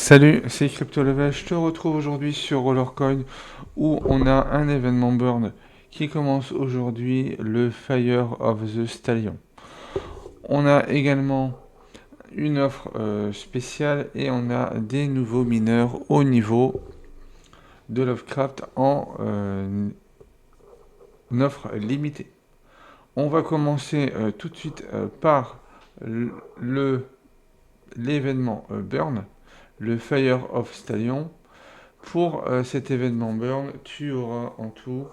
Salut, c'est CryptoLevel. Je te retrouve aujourd'hui sur Rollercoin où on a un événement burn qui commence aujourd'hui, le Fire of the Stallion. On a également une offre spéciale et on a des nouveaux mineurs au niveau de Lovecraft en offre limitée. On va commencer tout de suite par le l'événement burn, le Fire of Stallion. Pour cet événement burn, tu auras en tout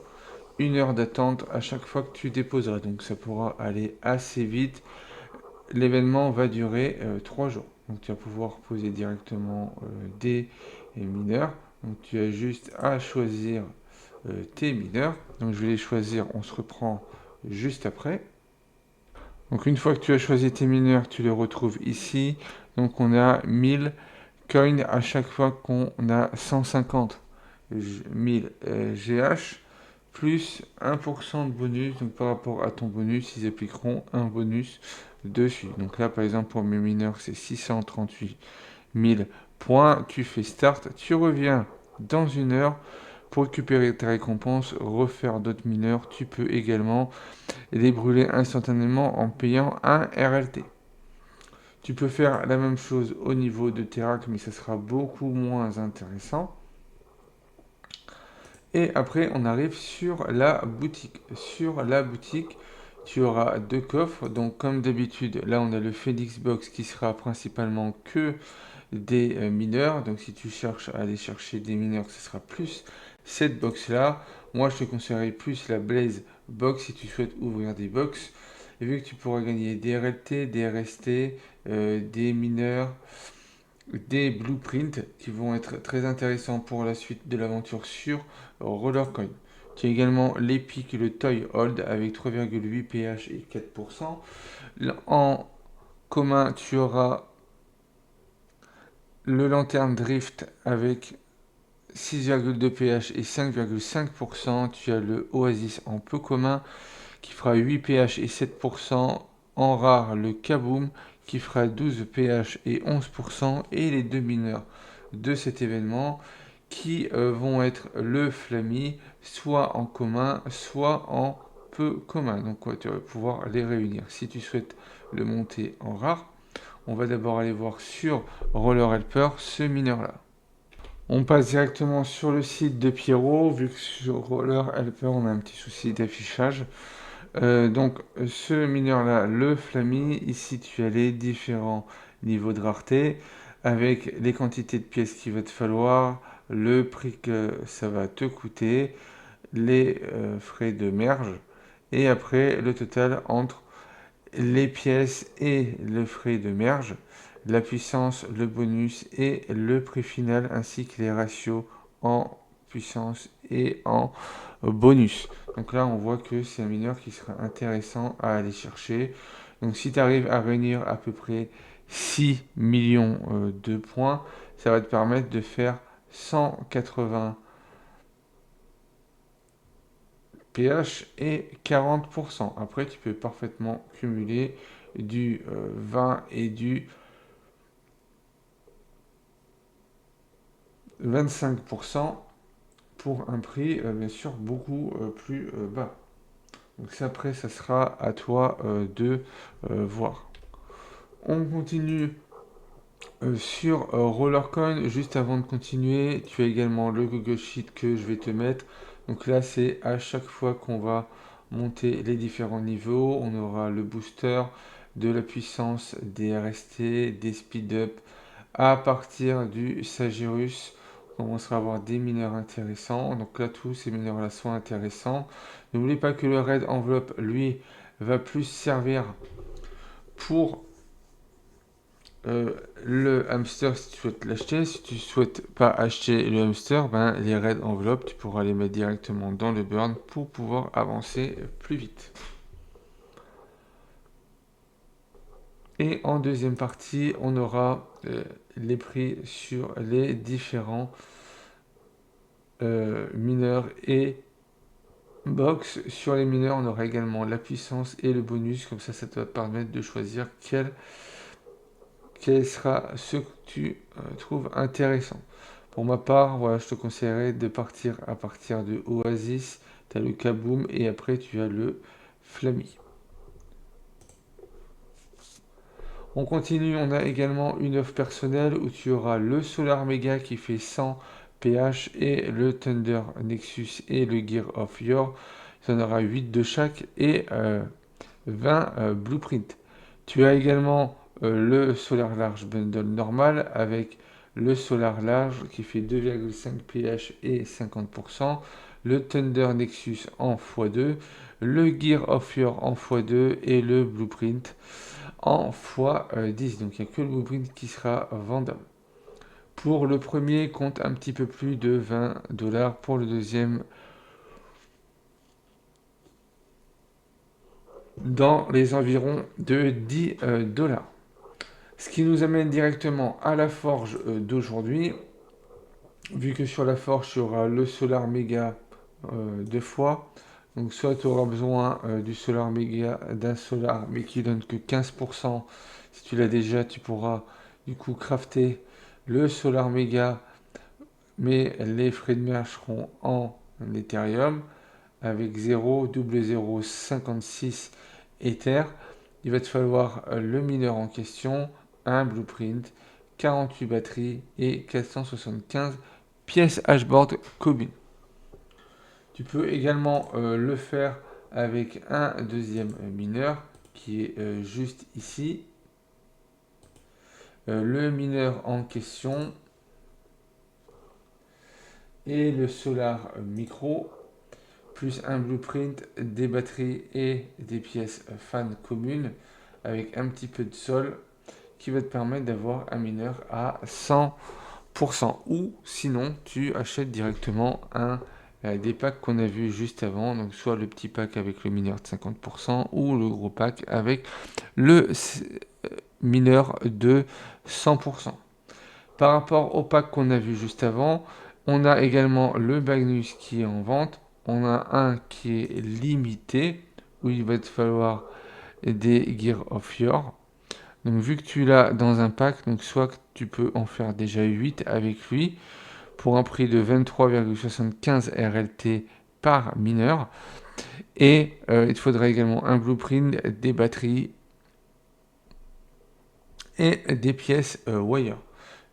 1 heure d'attente à chaque fois que tu déposeras. Donc ça pourra aller assez vite. L'événement va durer 3 jours. Donc tu vas pouvoir poser directement des mineurs. Donc tu as juste à choisir tes mineurs. Donc je vais les choisir, on se reprend juste après. Donc une fois que tu as choisi tes mineurs, tu les retrouves ici. Donc on a 1000 coins à chaque fois qu'on a 150 1000 GH plus 1% de bonus. Donc par rapport à ton bonus, ils appliqueront un bonus dessus. Donc là par exemple pour mes mineurs c'est 638 000 points. Tu fais start, tu reviens dans 1 heure pour récupérer ta récompense, refaire d'autres mineurs. Tu peux également les brûler instantanément en payant un RLT. Tu peux faire la même chose au niveau de Terrac, mais ça sera beaucoup moins intéressant. Et après, on arrive sur la boutique. Sur la boutique, tu auras 2 coffres. Donc, comme d'habitude, là, on a le Phoenix Box qui sera principalement que des mineurs. Donc, si tu cherches à aller chercher des mineurs, ce sera plus cette box-là. Moi, je te conseillerais plus la Blaze Box si tu souhaites ouvrir des box. Et vu que tu pourras gagner des RLT, des RST, des mineurs, des blueprints qui vont être très intéressants pour la suite de l'aventure sur Rollercoin. Tu as également l'Epic et le Toy Hold avec 3,8 pH et 4%. En commun, tu auras le Lanterne Drift avec 6,2 pH et 5,5%. Tu as le Oasis en peu commun qui fera 8 pH et 7%. En rare, le Kaboom qui fera 12 pH et 11%. Et les 2 mineurs de cet événement qui vont être le Flammy, soit en commun, soit en peu commun. Donc tu vas pouvoir les réunir. Si tu souhaites le monter en rare, on va d'abord aller voir sur Roller Helper ce mineur-là. On passe directement sur le site de Pierrot, vu que sur Roller Helper on a un petit souci d'affichage. Donc ce mineur-là, le Flammy, ici tu as les différents niveaux de rareté, avec les quantités de pièces qu'il va te falloir, le prix que ça va te coûter, les frais de merge, et après le total entre les pièces et le frais de merge, la puissance, le bonus et le prix final, ainsi que les ratios en puissance et en bonus. Donc là, on voit que c'est un mineur qui sera intéressant à aller chercher. Donc si tu arrives à réunir à peu près 6 millions de points, ça va te permettre de faire 180 pH et 40%. Après, tu peux parfaitement cumuler du 20 et du 25% pour un prix bien sûr beaucoup plus bas. Donc ça, après, ça sera à toi de voir. On continue sur Rollercoin. Juste avant de continuer, tu as également le Google Sheet que je vais te mettre. Donc là, c'est à chaque fois qu'on va monter les différents niveaux, on aura le booster, de la puissance, des RST, des speed-up. À partir du Sagirus, on commencera à avoir des mineurs intéressants. Donc là, tous ces mineurs-là sont intéressants. N'oublie pas que le Red Envelope, lui, va plus servir pour le hamster si tu souhaites l'acheter. Si tu souhaites pas acheter le hamster, ben, les Red Envelope, tu pourras les mettre directement dans le burn pour pouvoir avancer plus vite. Et en deuxième partie, on aura les prix sur les différents mineurs et box. Sur les mineurs, on aura également la puissance et le bonus. Comme ça te va permettre de choisir quel quel sera ce que tu trouves intéressant. Pour ma part, voilà, je te conseillerais de partir à partir de Oasis, tu as le Kaboom et après tu as le Flammy. On continue, on a également une offre personnelle où tu auras le Solar Mega qui fait 100 pH et le Thunder Nexus et le Gear of Your. Il y en aura 8 de chaque et 20 Blueprint. Tu as également le Solar Large Bundle normal avec le Solar Large qui fait 2,5 pH et 50%, le Thunder Nexus en x2, le Gear of Your en x2 et le Blueprint en x10. Donc il n'y a que le Blueprint qui sera vendable. Pour le premier, compte un petit peu plus de 20$. Pour le deuxième, dans les environs de 10$. Ce qui nous amène directement à la forge d'aujourd'hui. Vu que sur la forge, il y aura le Solar Mega deux fois. Donc soit tu auras besoin du Solar Mega, d'un Solar, mais qui donne que 15%. Si tu l'as déjà, tu pourras du coup crafter le Solar Mega, mais les frais de mer seront en Ethereum avec 0,0056 Ether. Il va te falloir le mineur en question, un blueprint, 48 batteries et 475 pièces hashboard communes. Tu peux également le faire avec un deuxième mineur qui est juste ici. Le mineur en question et le Solar Micro, plus un blueprint, des batteries et des pièces fan communes avec un petit peu de sol qui va te permettre d'avoir un mineur à 100%. Ou sinon, tu achètes directement des packs qu'on a vu juste avant, donc soit le petit pack avec le mineur de 50% ou le gros pack avec le mineur de 100%. Par rapport au pack qu'on a vu juste avant, on a également le Magnus qui est en vente. On a un qui est limité, où il va te falloir des Gear of Your. Donc vu que tu l'as dans un pack, donc soit que tu peux en faire déjà 8 avec lui, pour un prix de 23,75 RLT par mineur. Et il te faudra également un blueprint, des batteries et des pièces wire.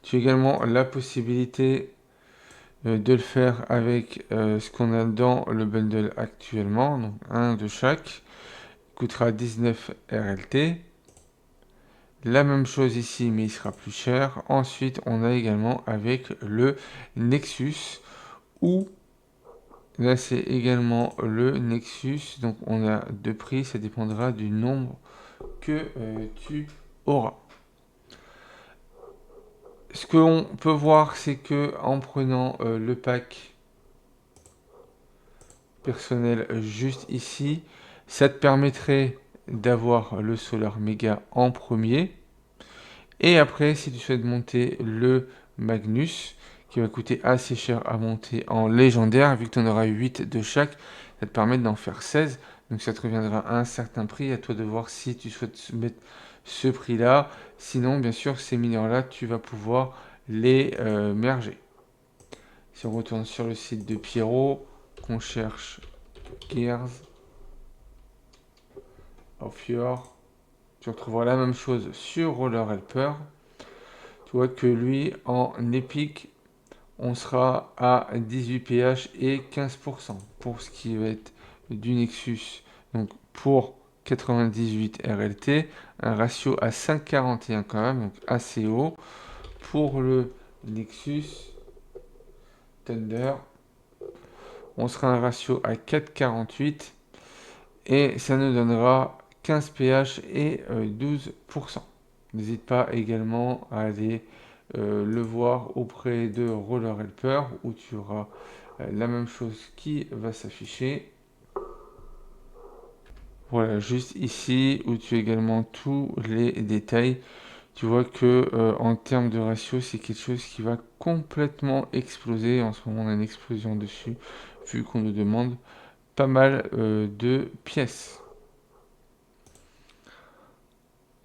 Tu as également la possibilité de le faire avec ce qu'on a dans le bundle actuellement, donc un de chaque, coûtera 19 RLT. La même chose ici, mais il sera plus cher. Ensuite, on a également avec le Nexus, où là c'est également le Nexus, donc on a deux prix, ça dépendra du nombre que tu auras. Ce qu'on peut voir, c'est que en prenant le pack personnel juste ici, ça te permettrait d'avoir le Solar Mega en premier. Et après, si tu souhaites monter le Magnus, qui va coûter assez cher à monter en légendaire, vu que tu en auras 8 de chaque, ça te permet d'en faire 16. Donc ça te reviendra à un certain prix. À toi de voir si tu souhaites mettre ce prix-là. Sinon, bien sûr, ces mineurs-là, tu vas pouvoir les merger. Si on retourne sur le site de Pierrot, qu'on cherche Gears of Your, tu retrouveras la même chose sur Roller Helper. Tu vois que lui, en épique, on sera à 18 pH et 15% pour ce qui va être du Nexus. Donc pour 98 RLT, un ratio à 5,41 quand même, donc assez haut. Pour le Nexus Thunder, on sera un ratio à 4,48 et ça nous donnera 15 pH et 12%. N'hésite pas également à aller le voir auprès de Roller Helper où tu auras la même chose qui va s'afficher. Voilà, juste ici où tu as également tous les détails. Tu vois que en termes de ratio, c'est quelque chose qui va complètement exploser. En ce moment, on a une explosion dessus, vu qu'on nous demande pas mal de pièces.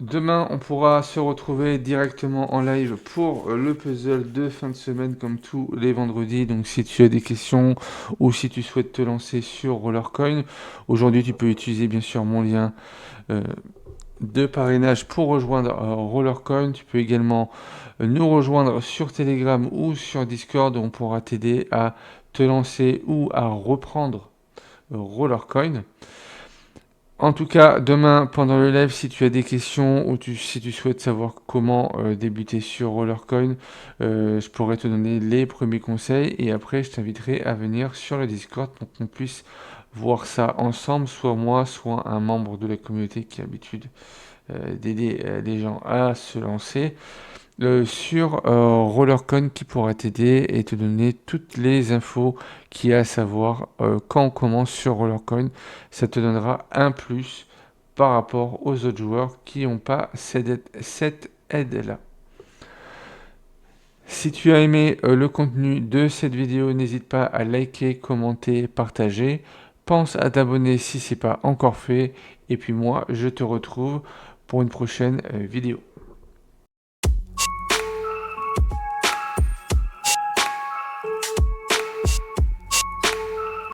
Demain, on pourra se retrouver directement en live pour le puzzle de fin de semaine comme tous les vendredis. Donc si tu as des questions ou si tu souhaites te lancer sur Rollercoin, aujourd'hui tu peux utiliser bien sûr mon lien euh, de parrainage pour rejoindre Rollercoin. Tu peux également nous rejoindre sur Telegram ou sur Discord où on pourra t'aider à te lancer ou à reprendre Rollercoin. En tout cas, demain, pendant le live, si tu as des questions ou si tu souhaites savoir comment débuter sur Rollercoin, je pourrais te donner les premiers conseils et après, je t'inviterai à venir sur le Discord pour qu'on puisse voir ça ensemble, soit moi, soit un membre de la communauté qui a l'habitude d'aider les gens à se lancer sur Rollercoin qui pourra t'aider et te donner toutes les infos qu'il y a à savoir quand on commence sur Rollercoin. Ça te donnera un plus par rapport aux autres joueurs qui n'ont pas cette aide-là. Si tu as aimé le contenu de cette vidéo, n'hésite pas à liker, commenter, partager. Pense à t'abonner si ce n'est pas encore fait. Et puis moi, je te retrouve pour une prochaine vidéo.